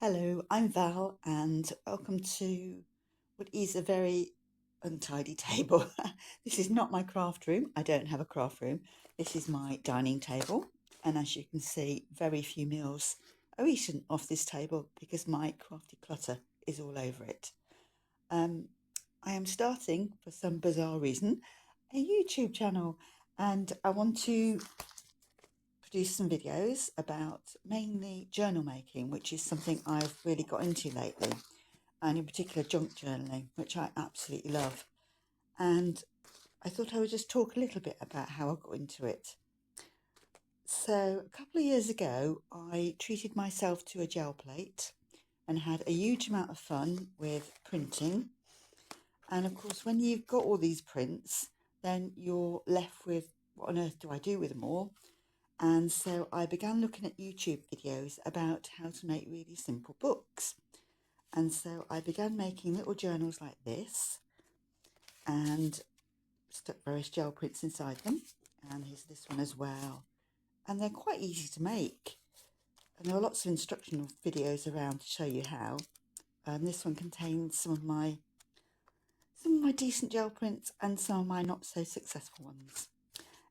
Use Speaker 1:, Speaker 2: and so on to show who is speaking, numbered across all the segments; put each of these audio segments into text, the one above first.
Speaker 1: Hello, I'm Val, and welcome to what is a very untidy table. This is not my craft room. I don't have a craft room. This is my dining table, and as you can see, very few meals are eaten off this table because my crafty clutter is all over it. Um, I am starting, for some bizarre reason, a YouTube channel, and I want to produce some videos about mainly journal making, which is something I've really got into lately, and in particular junk journaling, which I absolutely love. And I thought I would just talk a little bit about how I got into it. So a couple of years ago, I treated myself to a gel plate and had a huge amount of fun with printing. And of course, when you've got all these prints, then you're left with, what on earth do I do with them all? And so I began looking at YouTube videos about how to make really simple books. And so I began making little journals like this and stuck various gel prints inside them. And here's this one as well. And they're quite easy to make. And there are lots of instructional videos around to show you how. And this one contains some of my decent gel prints and some of my not so successful ones.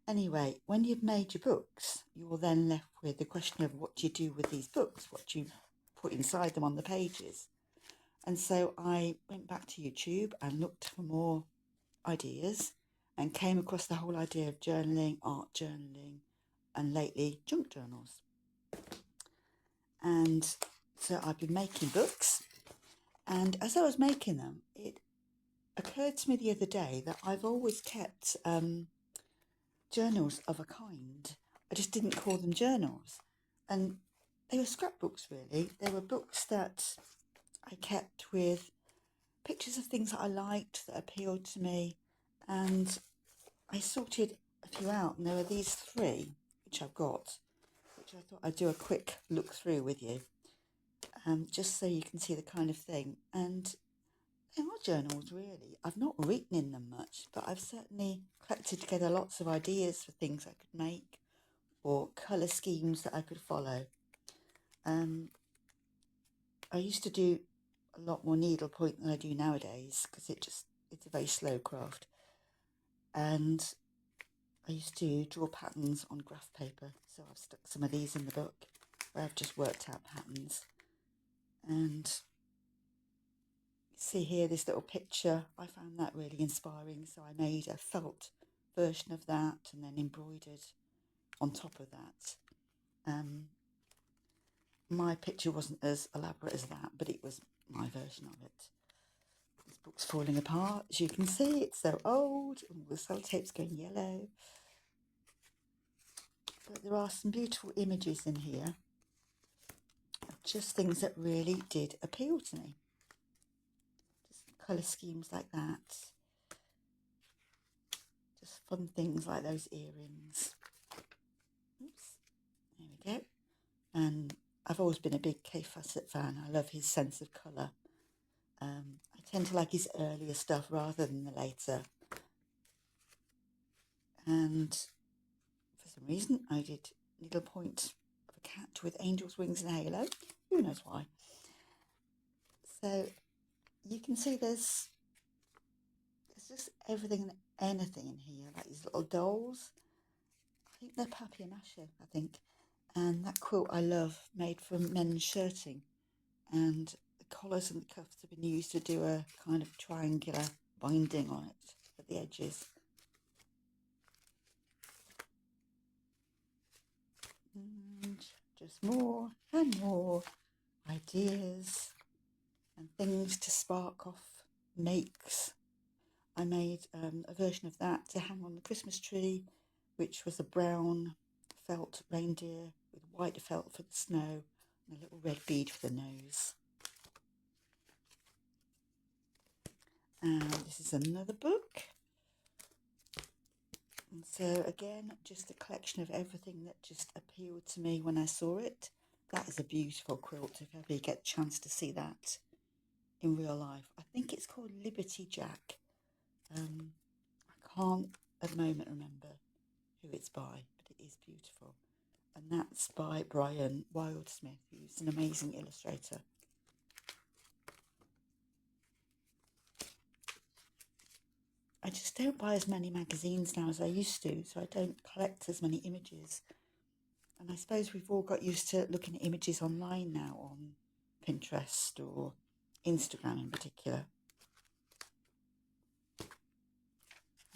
Speaker 1: Anyway, when you've made your books, you're then left with the question of what do you do with these books, what do you put inside them on the pages. And so I went back to YouTube and looked for more ideas and came across the whole idea of journaling, art journaling, and lately junk journals. And so I've been making books, and as I was making them, it occurred to me the other day that I've always kept journals of a kind. I just didn't call them journals. And they were scrapbooks, really. They were books that I kept with pictures of things that I liked, that appealed to me. And I sorted a few out, and there are these three, which I've got, which I thought I'd do a quick look through with you, just so you can see the kind of thing. And they are journals, really. I've not written in them much, but I've certainly collected together lots of ideas for things I could make or colour schemes that I could follow. I used to do a lot more needlepoint than I do nowadays because it's a very slow craft. And I used to draw patterns on graph paper, so I've stuck some of these in the book where I've just worked out patterns. And see here, this little picture, I found that really inspiring, so I made a felt version of that and then embroidered on top of that. My picture wasn't as elaborate as that, but it was my version of it. This book's falling apart, as you can see. It's so old, and the sellotape's going yellow. But there are some beautiful images in here of just things that really did appeal to me. Just colour schemes like that. Just fun things like those earrings. Oops, there we go. And I've always been a big Kay Fawcett fan. I love his sense of colour. I tend to like his earlier stuff rather than the later. And for some reason, I did needlepoint of a cat with angel's wings and halo. Who knows why? So you can see there's just everything and anything in here, like these little dolls. I think they're papier-mâché, I think. And that quilt I love, made from men's shirting. And the collars and the cuffs have been used to do a kind of triangular binding on it at the edges. And just more and more ideas and things to spark off makes. I made a version of that to hang on the Christmas tree, which was a brown felt reindeer with white felt for the snow and a little red bead for the nose. And this is another book. And so again, just a collection of everything that just appealed to me when I saw it. That is a beautiful quilt, if ever you get a chance to see that in real life. I think it's called Liberty Jack. I can't at the moment remember who it's by, but it is beautiful. And that's by Brian Wildsmith, who's an amazing illustrator. I just don't buy as many magazines now as I used to, so I don't collect as many images. And I suppose we've all got used to looking at images online now on Pinterest or Instagram in particular.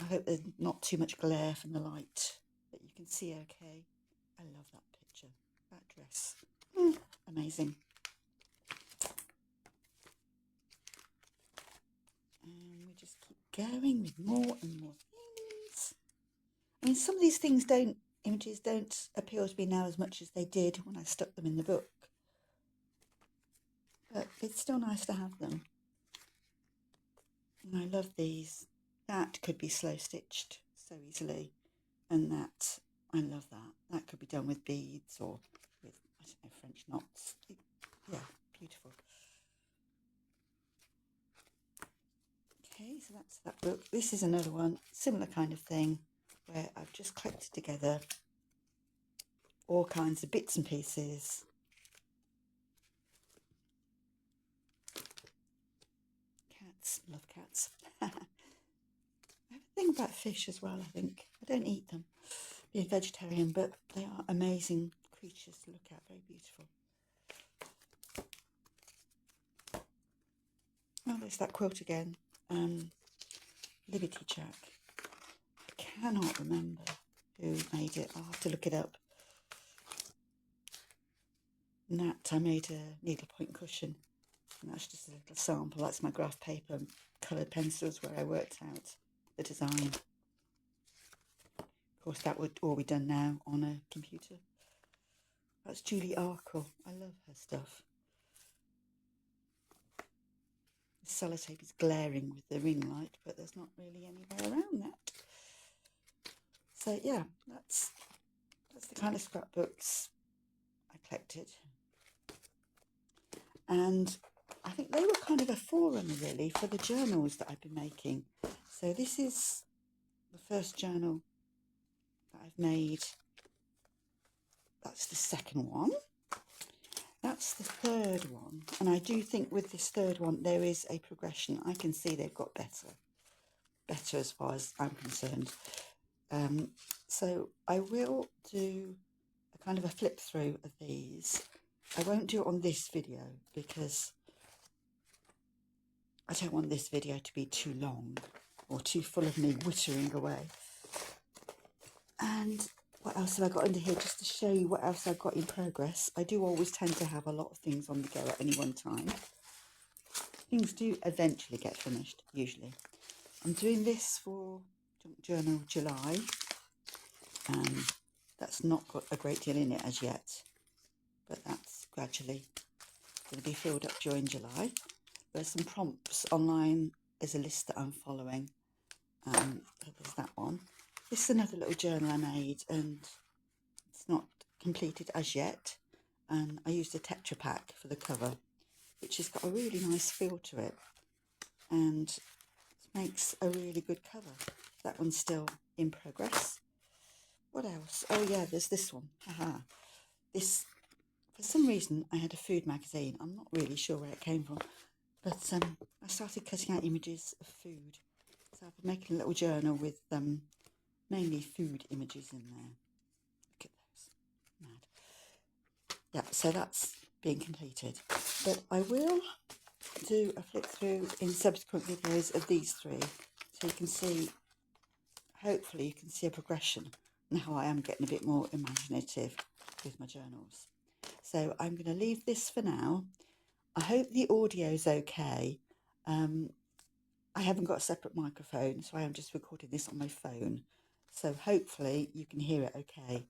Speaker 1: I hope there's not too much glare from the light, that you can see okay. I love that picture, that dress. Amazing. And we just keep going with more and more things. I mean, some of these images don't appeal to me now as much as they did when I stuck them in the book. But it's still nice to have them. And I love these. That could be slow stitched so easily. And that, I love that. That could be done with beads or with, I don't know, French knots. Yeah, beautiful. Okay, so that's that book. This is another one, similar kind of thing, where I've just collected together all kinds of bits and pieces. Cats, love cats. I have a thing about fish as well, I think. I don't eat them, being vegetarian, but they are amazing creatures to look at, very beautiful. Oh, there's that quote again. Liberty Jack. I cannot remember who made it. I'll have to look it up. And that I made a needlepoint cushion. And that's just a little sample. That's my graph paper, coloured pencils where I worked out the design. Of course, that would all be done now on a computer. That's Julie Arkle. I love her stuff. The sellotape is glaring with the ring light, but there's not really any way around that. So yeah, that's the kind of scrapbooks I collected. And I think they were kind of a forerunner really for the journals that I've been making. So this is the first journal that I've made. That's the second one. That's the third one. And I do think with this third one there is a progression. I can see they've got better as far as I'm concerned. So I will do a kind of a flip through of these. I won't do it on this video because I don't want this video to be too long or too full of me wittering away. And what else have I got under here, just to show you what else I've got in progress. I do always tend to have a lot of things on the go at any one time. Things do eventually get finished, usually. I'm doing this for Junk Journal July. That's not got a great deal in it as yet, but that's gradually going to be filled up during July. There's some prompts online. There's a list that I'm following. There's that one. This is another little journal I made, and it's not completed as yet. And I used a Tetra Pak for the cover, which has got a really nice feel to it, and it makes a really good cover. That one's still in progress. What else? Oh yeah, there's this one. Haha. This, for some reason, I had a food magazine. I'm not really sure where it came from, but I started cutting out images of food. So I've been making a little journal with mainly food images in there. Look at those. Mad. Yeah, so that's being completed. But I will do a flip through in subsequent videos of these three, so you can see, hopefully you can see a progression and how I am getting a bit more imaginative with my journals. So I'm going to leave this for now. I hope the audio's okay. I haven't got a separate microphone, so I am just recording this on my phone. So hopefully you can hear it okay.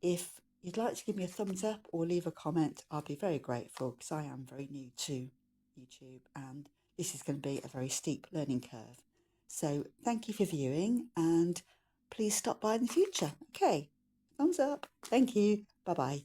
Speaker 1: If you'd like to give me a thumbs up or leave a comment, I'll be very grateful, because I am very new to YouTube and this is going to be a very steep learning curve. So thank you for viewing, and please stop by in the future. Okay, thumbs up. Thank you. Bye-bye.